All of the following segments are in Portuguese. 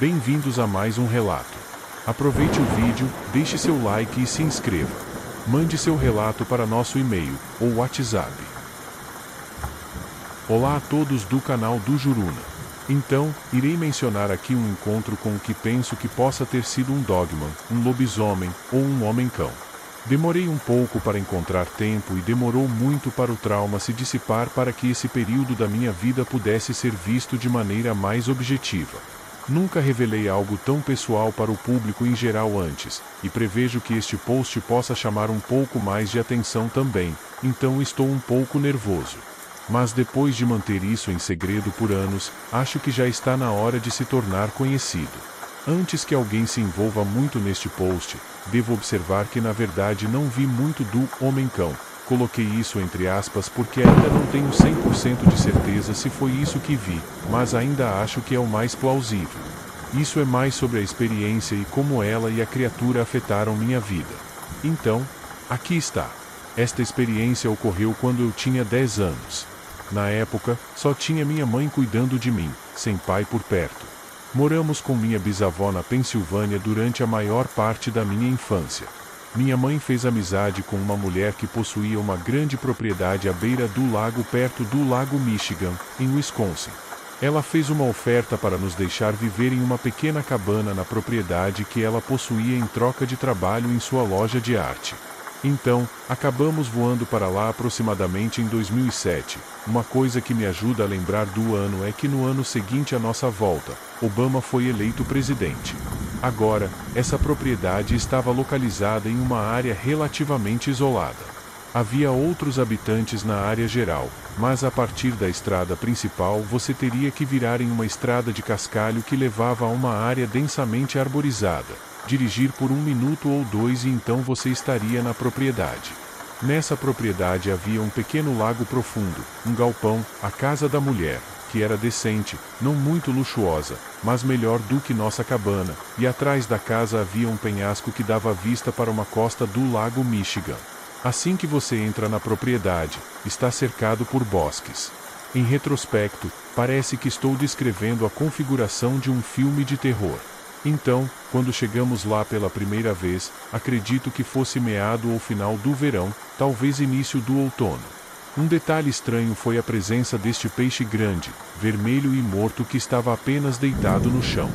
Bem-vindos a mais um relato. Aproveite o vídeo, deixe seu like e se inscreva. Mande seu relato para nosso e-mail ou WhatsApp. Olá a todos do canal do Juruna. Então, irei mencionar aqui um encontro com o que penso que possa ter sido um dogman, um lobisomem ou um homem-cão. Demorei um pouco para encontrar tempo e demorou muito para o trauma se dissipar para que esse período da minha vida pudesse ser visto de maneira mais objetiva. Nunca revelei algo tão pessoal para o público em geral antes, e prevejo que este post possa chamar um pouco mais de atenção também, então estou um pouco nervoso. Mas depois de manter isso em segredo por anos, acho que já está na hora de se tornar conhecido. Antes que alguém se envolva muito neste post, devo observar que na verdade não vi muito do homem-cão. Coloquei isso entre aspas porque ainda não tenho 100% de certeza se foi isso que vi, mas ainda acho que é o mais plausível. Isso é mais sobre a experiência e como ela e a criatura afetaram minha vida. Então, aqui está. Esta experiência ocorreu quando eu tinha 10 anos. Na época, só tinha minha mãe cuidando de mim, sem pai por perto. Moramos com minha bisavó na Pensilvânia durante a maior parte da minha infância. Minha mãe fez amizade com uma mulher que possuía uma grande propriedade à beira do lago perto do lago Michigan, em Wisconsin. Ela fez uma oferta para nos deixar viver em uma pequena cabana na propriedade que ela possuía em troca de trabalho em sua loja de arte. Então, acabamos voando para lá aproximadamente em 2007. Uma coisa que me ajuda a lembrar do ano é que no ano seguinte à nossa volta, Obama foi eleito presidente. Agora, essa propriedade estava localizada em uma área relativamente isolada. Havia outros habitantes na área geral, mas a partir da estrada principal você teria que virar em uma estrada de cascalho que levava a uma área densamente arborizada. Dirigir por 1 minuto ou 2 e então você estaria na propriedade. Nessa propriedade havia um pequeno lago profundo, um galpão, a casa da mulher, que era decente, não muito luxuosa, mas melhor do que nossa cabana, e atrás da casa havia um penhasco que dava vista para uma costa do lago Michigan. Assim que você entra na propriedade, está cercado por bosques. Em retrospecto, parece que estou descrevendo a configuração de um filme de terror. Então, quando chegamos lá pela primeira vez, acredito que fosse meado ou final do verão, talvez início do outono. Um detalhe estranho foi a presença deste peixe grande, vermelho e morto que estava apenas deitado no chão.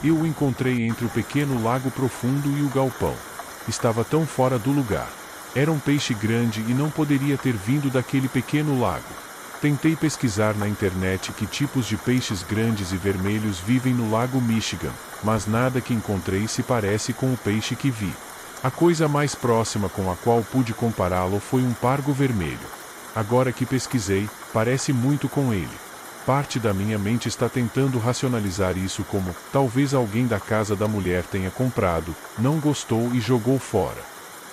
Eu o encontrei entre o pequeno lago profundo e o galpão. Estava tão fora do lugar. Era um peixe grande e não poderia ter vindo daquele pequeno lago. Tentei pesquisar na internet que tipos de peixes grandes e vermelhos vivem no lago Michigan, mas nada que encontrei se parece com o peixe que vi. A coisa mais próxima com a qual pude compará-lo foi um pargo vermelho. Agora que pesquisei, parece muito com ele. Parte da minha mente está tentando racionalizar isso como, talvez alguém da casa da mulher tenha comprado, não gostou e jogou fora.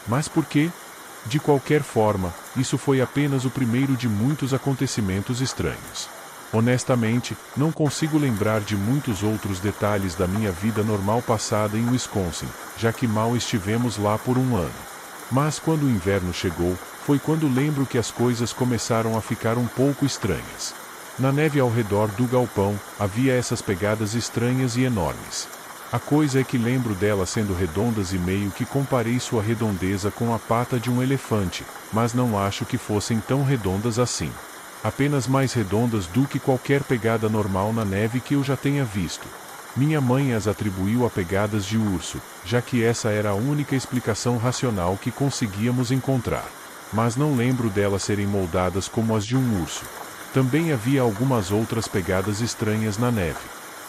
Mas por quê? De qualquer forma, isso foi apenas o primeiro de muitos acontecimentos estranhos. Honestamente, não consigo lembrar de muitos outros detalhes da minha vida normal passada em Wisconsin, já que mal estivemos lá por 1 ano. Mas quando o inverno chegou, foi quando lembro que as coisas começaram a ficar um pouco estranhas. Na neve ao redor do galpão, havia essas pegadas estranhas e enormes. A coisa é que lembro delas sendo redondas e meio que comparei sua redondeza com a pata de um elefante, mas não acho que fossem tão redondas assim. Apenas mais redondas do que qualquer pegada normal na neve que eu já tenha visto. Minha mãe as atribuiu a pegadas de urso, já que essa era a única explicação racional que conseguíamos encontrar. Mas não lembro delas serem moldadas como as de um urso. Também havia algumas outras pegadas estranhas na neve.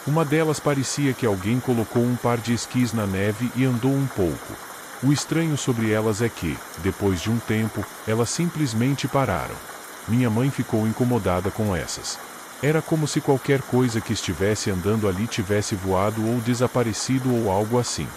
Uma delas parecia que alguém colocou um par de esquis na neve e andou um pouco. O estranho sobre elas é que, depois de um tempo, elas simplesmente pararam. Minha mãe ficou incomodada com essas. Era como se qualquer coisa que estivesse andando ali tivesse voado ou desaparecido ou algo assim.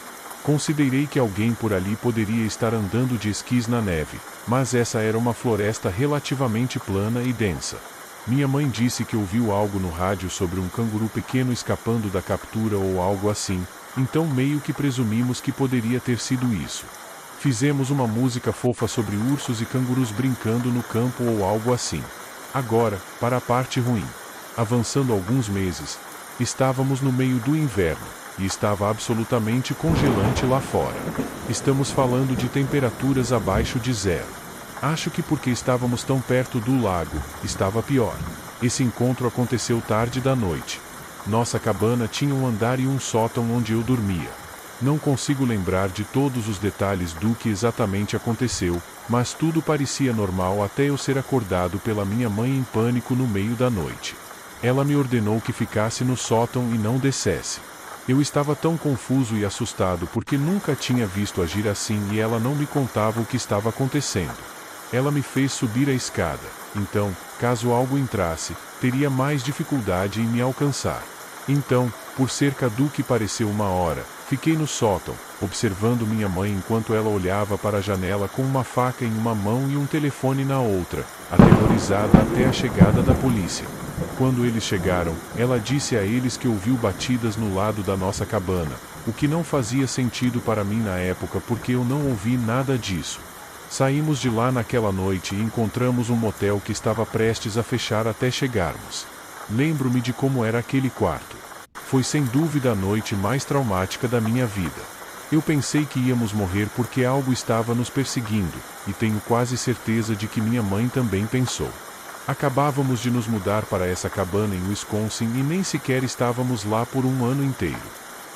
Considerei que alguém por ali poderia estar andando de esquis na neve, mas essa era uma floresta relativamente plana e densa. Minha mãe disse que ouviu algo no rádio sobre um canguru pequeno escapando da captura ou algo assim, então meio que presumimos que poderia ter sido isso. Fizemos uma música fofa sobre ursos e cangurus brincando no campo ou algo assim. Agora, para a parte ruim. Avançando alguns meses, estávamos no meio do inverno. e estava absolutamente congelante lá fora. Estamos falando de temperaturas abaixo de zero. Acho que porque estávamos tão perto do lago, estava pior. Esse encontro aconteceu tarde da noite. Nossa cabana tinha um andar e um sótão onde eu dormia. Não consigo lembrar de todos os detalhes do que exatamente aconteceu, mas tudo parecia normal até eu ser acordado pela minha mãe em pânico no meio da noite. Ela me ordenou que ficasse no sótão e não descesse. Eu estava tão confuso e assustado porque nunca tinha visto agir assim e ela não me contava o que estava acontecendo. Ela me fez subir a escada, então, caso algo entrasse, teria mais dificuldade em me alcançar. Então, por cerca do que pareceu uma hora, fiquei no sótão, observando minha mãe enquanto ela olhava para a janela com uma faca em uma mão e um telefone na outra, aterrorizada até a chegada da polícia. Quando eles chegaram, ela disse a eles que ouviu batidas no lado da nossa cabana, o que não fazia sentido para mim na época porque eu não ouvi nada disso. Saímos de lá naquela noite e encontramos um motel que estava prestes a fechar até chegarmos. Lembro-me de como era aquele quarto. Foi sem dúvida a noite mais traumática da minha vida. Eu pensei que íamos morrer porque algo estava nos perseguindo, e tenho quase certeza de que minha mãe também pensou. Acabávamos de nos mudar para essa cabana em Wisconsin e nem sequer estávamos lá por um ano inteiro.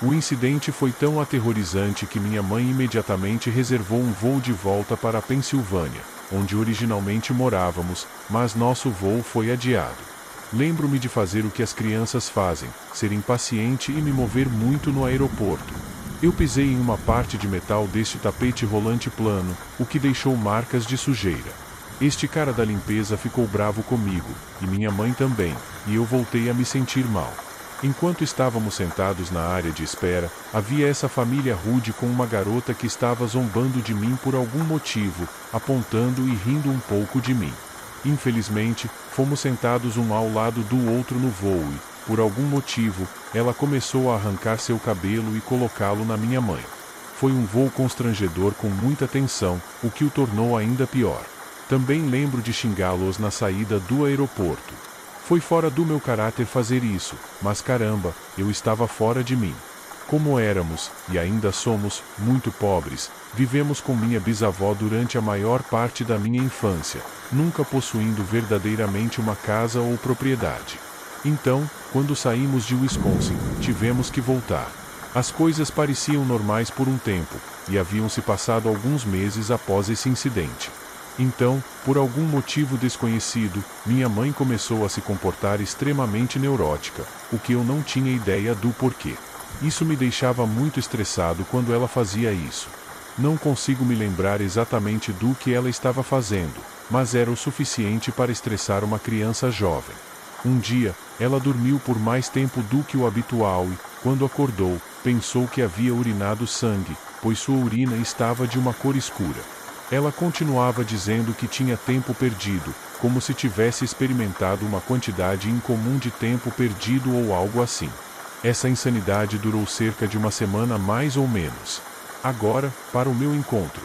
O incidente foi tão aterrorizante que minha mãe imediatamente reservou um voo de volta para a Pensilvânia, onde originalmente morávamos, mas nosso voo foi adiado. Lembro-me de fazer o que as crianças fazem, ser impaciente e me mover muito no aeroporto. Eu pisei em uma parte de metal deste tapete rolante plano, o que deixou marcas de sujeira. Este cara da limpeza ficou bravo comigo, e minha mãe também, e eu voltei a me sentir mal. Enquanto estávamos sentados na área de espera, havia essa família rude com uma garota que estava zombando de mim por algum motivo, apontando e rindo um pouco de mim. Infelizmente, fomos sentados um ao lado do outro no voo e, por algum motivo, ela começou a arrancar seu cabelo e colocá-lo na minha mãe. Foi um voo constrangedor com muita tensão, o que o tornou ainda pior. Também lembro de xingá-los na saída do aeroporto. Foi fora do meu caráter fazer isso, mas caramba, eu estava fora de mim. Como éramos, e ainda somos, muito pobres, vivemos com minha bisavó durante a maior parte da minha infância, nunca possuindo verdadeiramente uma casa ou propriedade. Então, quando saímos de Wisconsin, tivemos que voltar. As coisas pareciam normais por um tempo, e haviam se passado alguns meses após esse incidente. Então, por algum motivo desconhecido, minha mãe começou a se comportar extremamente neurótica, o que eu não tinha ideia do porquê. Isso me deixava muito estressado quando ela fazia isso. Não consigo me lembrar exatamente do que ela estava fazendo, mas era o suficiente para estressar uma criança jovem. Um dia, ela dormiu por mais tempo do que o habitual e, quando acordou, pensou que havia urinado sangue, pois sua urina estava de uma cor escura. Ela continuava dizendo que tinha tempo perdido, como se tivesse experimentado uma quantidade incomum de tempo perdido ou algo assim. Essa insanidade durou cerca de uma semana mais ou menos. Agora, para o meu encontro.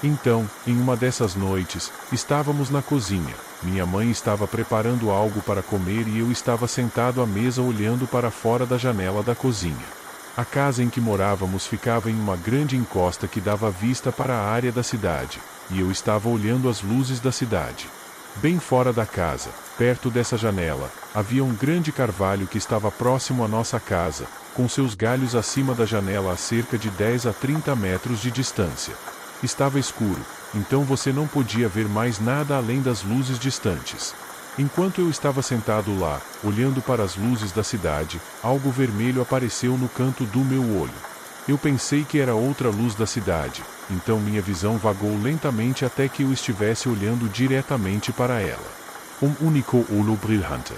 Então, em uma dessas noites, estávamos na cozinha. Minha mãe estava preparando algo para comer e eu estava sentado à mesa olhando para fora da janela da cozinha. A casa em que morávamos ficava em uma grande encosta que dava vista para a área da cidade, e eu estava olhando as luzes da cidade. Bem fora da casa, perto dessa janela, havia um grande carvalho que estava próximo à nossa casa, com seus galhos acima da janela a cerca de 10 a 30 metros de distância. Estava escuro, então você não podia ver mais nada além das luzes distantes. Enquanto eu estava sentado lá, olhando para as luzes da cidade, algo vermelho apareceu no canto do meu olho. Eu pensei que era outra luz da cidade, então minha visão vagou lentamente até que eu estivesse olhando diretamente para ela. Único olho brilhante.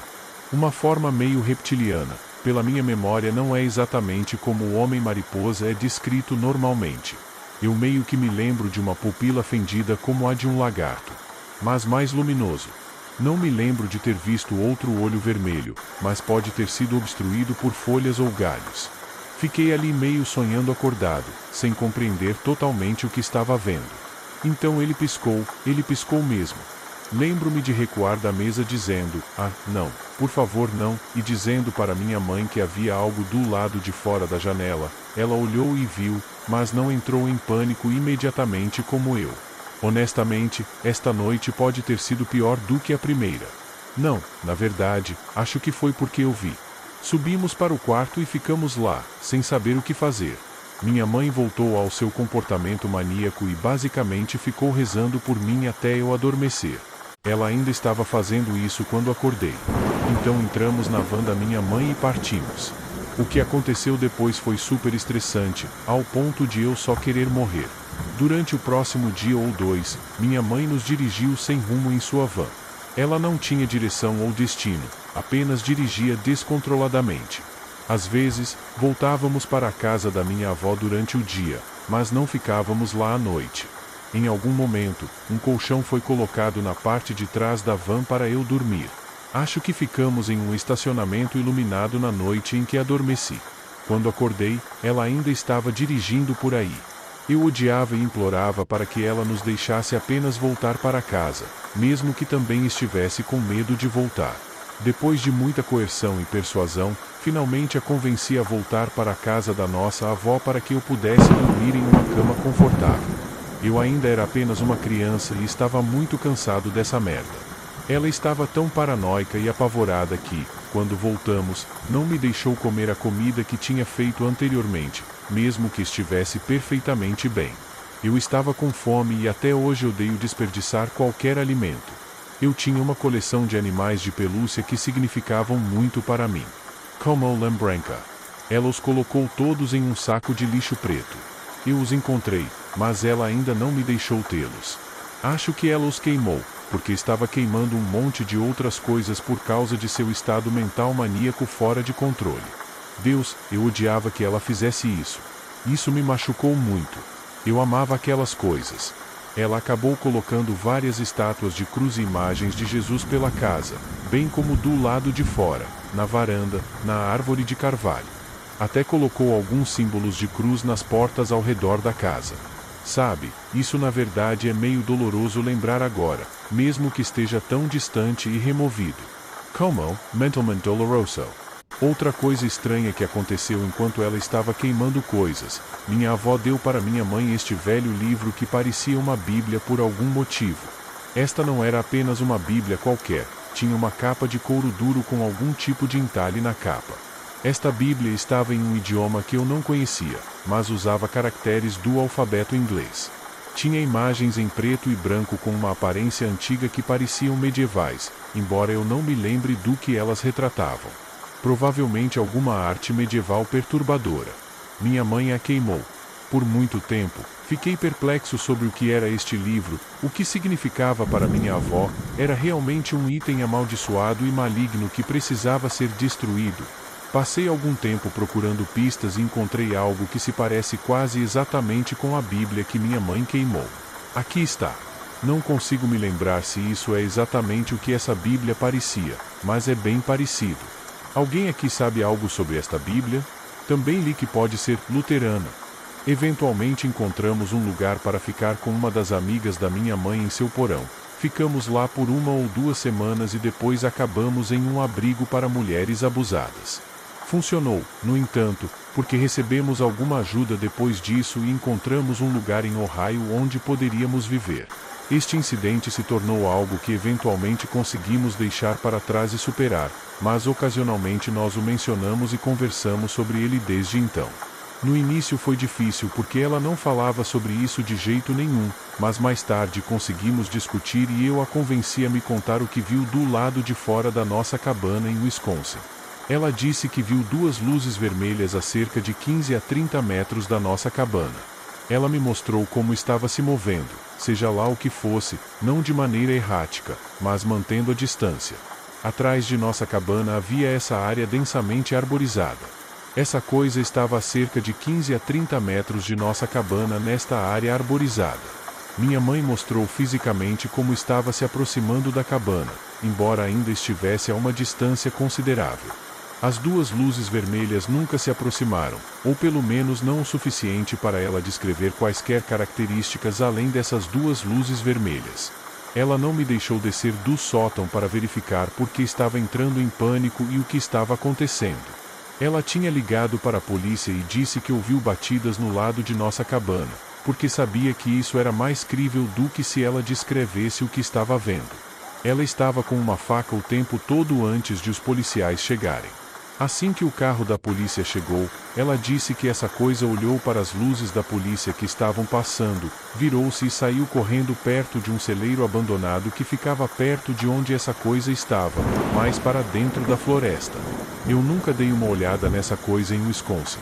Uma forma meio reptiliana, pela minha memória não é exatamente como o homem-mariposa é descrito normalmente. Eu meio que me lembro de uma pupila fendida como a de um lagarto, mas mais luminoso. Não me lembro de ter visto outro olho vermelho, mas pode ter sido obstruído por folhas ou galhos. Fiquei ali meio sonhando acordado, sem compreender totalmente o que estava vendo. Então ele piscou mesmo. Lembro-me de recuar da mesa dizendo, ah, não, por favor não, e dizendo para minha mãe que havia algo do lado de fora da janela. Ela olhou e viu, mas não entrou em pânico imediatamente como eu. Honestamente, esta noite pode ter sido pior do que a primeira. Não, na verdade, acho que foi porque eu vi. Subimos para o quarto e ficamos lá, sem saber o que fazer. Minha mãe voltou ao seu comportamento maníaco e basicamente ficou rezando por mim até eu adormecer. Ela ainda estava fazendo isso quando acordei. Então entramos na van da minha mãe e partimos. O que aconteceu depois foi super estressante, ao ponto de eu só querer morrer. Durante o próximo dia ou dois, minha mãe nos dirigiu sem rumo em sua van. Ela não tinha direção ou destino, apenas dirigia descontroladamente. Às vezes, voltávamos para a casa da minha avó durante o dia, mas não ficávamos lá à noite. Em algum momento, um colchão foi colocado na parte de trás da van para eu dormir. Acho que ficamos em um estacionamento iluminado na noite em que adormeci. Quando acordei, ela ainda estava dirigindo por aí. Eu odiava e implorava para que ela nos deixasse apenas voltar para casa, mesmo que também estivesse com medo de voltar. Depois de muita coerção e persuasão, finalmente a convenci a voltar para a casa da nossa avó para que eu pudesse dormir em uma cama confortável. Eu ainda era apenas uma criança e estava muito cansado dessa merda. Ela estava tão paranoica e apavorada que, quando voltamos, não me deixou comer a comida que tinha feito anteriormente, mesmo que estivesse perfeitamente bem. Eu estava com fome e até hoje odeio desperdiçar qualquer alimento. Eu tinha uma coleção de animais de pelúcia que significavam muito para mim. Como lembranca. Ela os colocou todos em um saco de lixo preto. Eu os encontrei, mas ela ainda não me deixou tê-los. Acho que ela os queimou, porque estava queimando um monte de outras coisas por causa de seu estado mental maníaco fora de controle. Deus, eu odiava que ela fizesse isso. Isso me machucou muito. Eu amava aquelas coisas. Ela acabou colocando várias estátuas de cruz e imagens de Jesus pela casa, bem como do lado de fora, na varanda, na árvore de carvalho. Até colocou alguns símbolos de cruz nas portas ao redor da casa. Sabe, isso na verdade é meio doloroso lembrar agora, mesmo que esteja tão distante e removido. Como, mentalmente doloroso. Outra coisa estranha que aconteceu enquanto ela estava queimando coisas, minha avó deu para minha mãe este velho livro que parecia uma Bíblia por algum motivo. Esta não era apenas uma Bíblia qualquer, tinha uma capa de couro duro com algum tipo de entalhe na capa. Esta Bíblia estava em um idioma que eu não conhecia, mas usava caracteres do alfabeto inglês. Tinha imagens em preto e branco com uma aparência antiga que pareciam medievais, embora eu não me lembre do que elas retratavam. Provavelmente alguma arte medieval perturbadora. Minha mãe a queimou. Por muito tempo, fiquei perplexo sobre o que era este livro, o que significava para minha avó, era realmente um item amaldiçoado e maligno que precisava ser destruído. Passei algum tempo procurando pistas e encontrei algo que se parece quase exatamente com a Bíblia que minha mãe queimou. Aqui está. Não consigo me lembrar se isso é exatamente o que essa Bíblia parecia, mas é bem parecido. Alguém aqui sabe algo sobre esta Bíblia? Também li que pode ser luterana. Eventualmente encontramos um lugar para ficar com uma das amigas da minha mãe em seu porão. Ficamos lá por 1 ou 2 semanas e depois acabamos em um abrigo para mulheres abusadas. Funcionou, no entanto, porque recebemos alguma ajuda depois disso e encontramos um lugar em Ohio onde poderíamos viver. Este incidente se tornou algo que eventualmente conseguimos deixar para trás e superar, mas ocasionalmente nós o mencionamos e conversamos sobre ele desde então. No início foi difícil porque ela não falava sobre isso de jeito nenhum, mas mais tarde conseguimos discutir e eu a convenci a me contar o que viu do lado de fora da nossa cabana em Wisconsin. Ela disse que viu 2 luzes vermelhas a cerca de 15 a 30 metros da nossa cabana. Ela me mostrou como estava se movendo, seja lá o que fosse, não de maneira errática, mas mantendo a distância. Atrás de nossa cabana havia essa área densamente arborizada. Essa coisa estava a cerca de 15 a 30 metros de nossa cabana nesta área arborizada. Minha mãe mostrou fisicamente como estava se aproximando da cabana, embora ainda estivesse a uma distância considerável. As 2 luzes vermelhas nunca se aproximaram, ou pelo menos não o suficiente para ela descrever quaisquer características além dessas 2 luzes vermelhas. Ela não me deixou descer do sótão para verificar porque estava entrando em pânico e o que estava acontecendo. Ela tinha ligado para a polícia e disse que ouviu batidas no lado de nossa cabana, porque sabia que isso era mais crível do que se ela descrevesse o que estava vendo. Ela estava com uma faca o tempo todo antes de os policiais chegarem. Assim que o carro da polícia chegou, ela disse que essa coisa olhou para as luzes da polícia que estavam passando, virou-se e saiu correndo perto de um celeiro abandonado que ficava perto de onde essa coisa estava, mais para dentro da floresta. Eu nunca dei uma olhada nessa coisa em Wisconsin.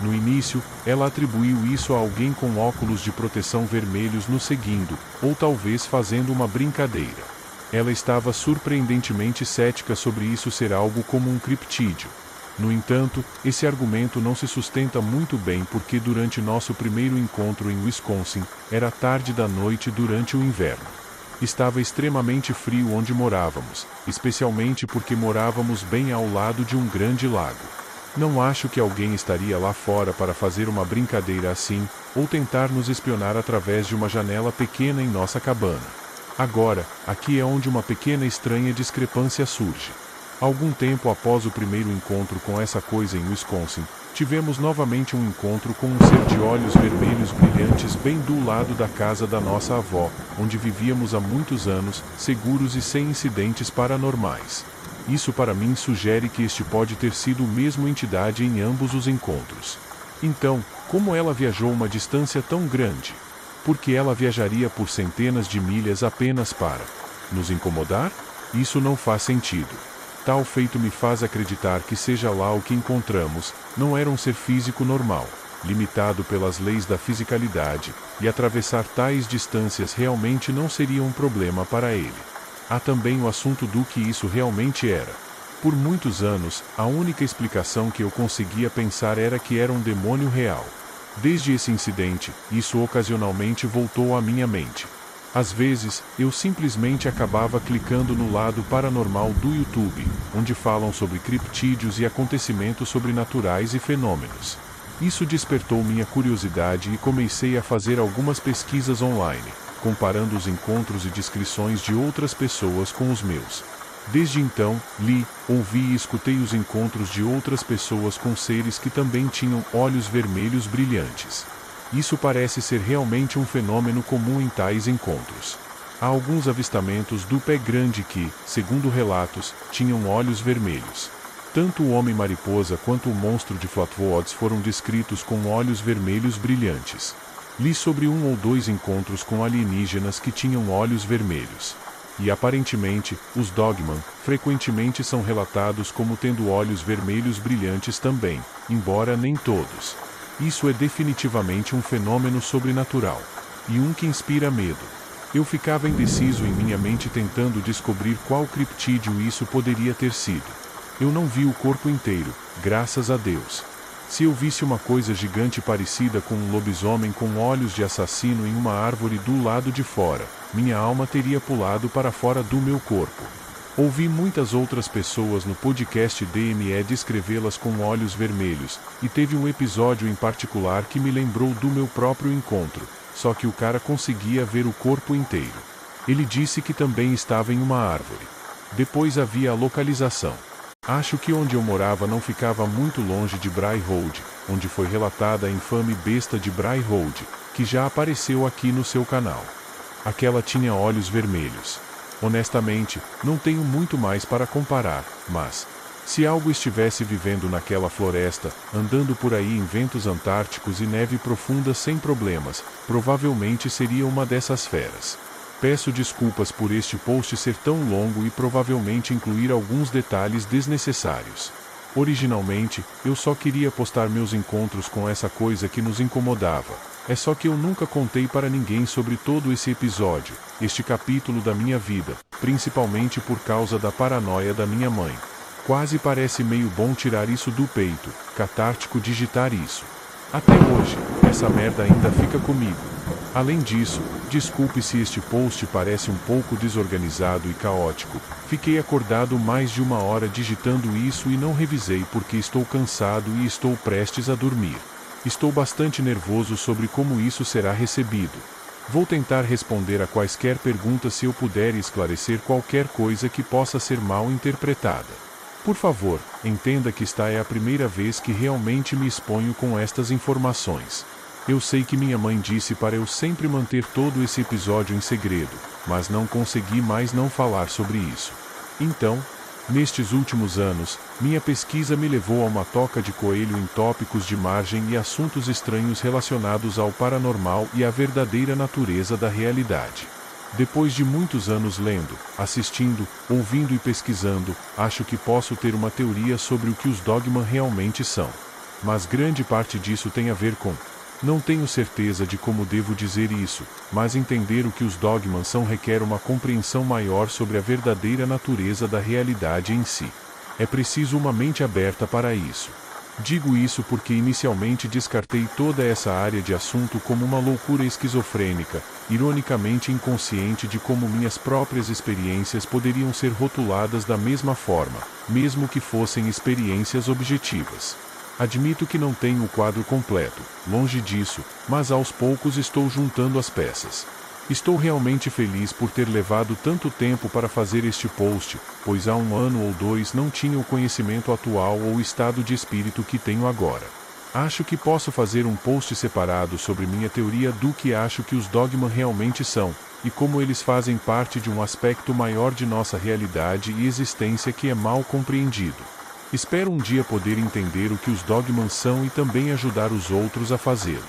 No início, ela atribuiu isso a alguém com óculos de proteção vermelhos nos seguindo, ou talvez fazendo uma brincadeira. Ela estava surpreendentemente cética sobre isso ser algo como um criptídeo. No entanto, esse argumento não se sustenta muito bem porque durante nosso primeiro encontro em Wisconsin, era tarde da noite durante o inverno. Estava extremamente frio onde morávamos, especialmente porque morávamos bem ao lado de um grande lago. Não acho que alguém estaria lá fora para fazer uma brincadeira assim, ou tentar nos espionar através de uma janela pequena em nossa cabana. Agora, aqui é onde uma pequena estranha discrepância surge. Algum tempo após o primeiro encontro com essa coisa em Wisconsin, tivemos novamente um encontro com um ser de olhos vermelhos brilhantes bem do lado da casa da nossa avó, onde vivíamos há muitos anos, seguros e sem incidentes paranormais. Isso para mim sugere que este pode ter sido o mesmo entidade em ambos os encontros. Então, como ela viajou uma distância tão grande? Porque ela viajaria por centenas de milhas apenas para nos incomodar? Isso não faz sentido. Tal feito me faz acreditar que seja lá o que encontramos, não era um ser físico normal, limitado pelas leis da fisicalidade, e atravessar tais distâncias realmente não seria um problema para ele. Há também o assunto do que isso realmente era. Por muitos anos, a única explicação que eu conseguia pensar era que era um demônio real. Desde esse incidente, isso ocasionalmente voltou à minha mente. Às vezes, eu simplesmente acabava clicando no lado paranormal do YouTube, onde falam sobre criptídeos e acontecimentos sobrenaturais e fenômenos. Isso despertou minha curiosidade e comecei a fazer algumas pesquisas online, comparando os encontros e descrições de outras pessoas com os meus. Desde então, li, ouvi e escutei os encontros de outras pessoas com seres que também tinham olhos vermelhos brilhantes. Isso parece ser realmente um fenômeno comum em tais encontros. Há alguns avistamentos do pé grande que, segundo relatos, tinham olhos vermelhos. Tanto o homem-mariposa quanto o monstro de Flatwoods foram descritos com olhos vermelhos brilhantes. Li sobre 1 ou 2 encontros com alienígenas que tinham olhos vermelhos. E aparentemente, os Dogman, frequentemente são relatados como tendo olhos vermelhos brilhantes também, embora nem todos. Isso é definitivamente um fenômeno sobrenatural. E um que inspira medo. Eu ficava indeciso em minha mente tentando descobrir qual criptídeo isso poderia ter sido. Eu não vi o corpo inteiro, graças a Deus. Se eu visse uma coisa gigante parecida com um lobisomem com olhos de assassino em uma árvore do lado de fora, minha alma teria pulado para fora do meu corpo. Ouvi muitas outras pessoas no podcast DME descrevê-las com olhos vermelhos, e teve um episódio em particular que me lembrou do meu próprio encontro, só que o cara conseguia ver o corpo inteiro. Ele disse que também estava em uma árvore. Depois havia a localização. Acho que onde eu morava não ficava muito longe de Bray Road, onde foi relatada a infame besta de Bray Road, que já apareceu aqui no seu canal. Aquela tinha olhos vermelhos. Honestamente, não tenho muito mais para comparar, mas se algo estivesse vivendo naquela floresta, andando por aí em ventos antárticos e neve profunda sem problemas, provavelmente seria uma dessas feras. Peço desculpas por este post ser tão longo e provavelmente incluir alguns detalhes desnecessários. Originalmente, eu só queria postar meus encontros com essa coisa que nos incomodava. É só que eu nunca contei para ninguém sobre todo esse episódio, este capítulo da minha vida, principalmente por causa da paranoia da minha mãe. Quase parece meio bom tirar isso do peito, catártico digitar isso. Até hoje, essa merda ainda fica comigo. Além disso, desculpe se este post parece um pouco desorganizado e caótico. Fiquei acordado mais de 1 hora digitando isso e não revisei porque estou cansado e estou prestes a dormir. Estou bastante nervoso sobre como isso será recebido. Vou tentar responder a quaisquer perguntas se eu puder e esclarecer qualquer coisa que possa ser mal interpretada. Por favor, entenda que esta é a primeira vez que realmente me exponho com estas informações. Eu sei que minha mãe disse para eu sempre manter todo esse episódio em segredo, mas não consegui mais não falar sobre isso. Então, nestes últimos anos, minha pesquisa me levou a uma toca de coelho em tópicos de margem e assuntos estranhos relacionados ao paranormal e à verdadeira natureza da realidade. Depois de muitos anos lendo, assistindo, ouvindo e pesquisando, acho que posso ter uma teoria sobre o que os Dogman realmente são. Mas grande parte disso tem a ver com... Não tenho certeza de como devo dizer isso, mas entender o que os Dogman são requer uma compreensão maior sobre a verdadeira natureza da realidade em si. É preciso uma mente aberta para isso. Digo isso porque inicialmente descartei toda essa área de assunto como uma loucura esquizofrênica, ironicamente inconsciente de como minhas próprias experiências poderiam ser rotuladas da mesma forma, mesmo que fossem experiências objetivas. Admito que não tenho o quadro completo, longe disso, mas aos poucos estou juntando as peças. Estou realmente feliz por ter levado tanto tempo para fazer este post, pois há 1 ano ou 2 não tinha o conhecimento atual ou estado de espírito que tenho agora. Acho que posso fazer um post separado sobre minha teoria do que acho que os Dogman realmente são, e como eles fazem parte de um aspecto maior de nossa realidade e existência que é mal compreendido. Espero um dia poder entender o que os Dogman são e também ajudar os outros a fazê-lo.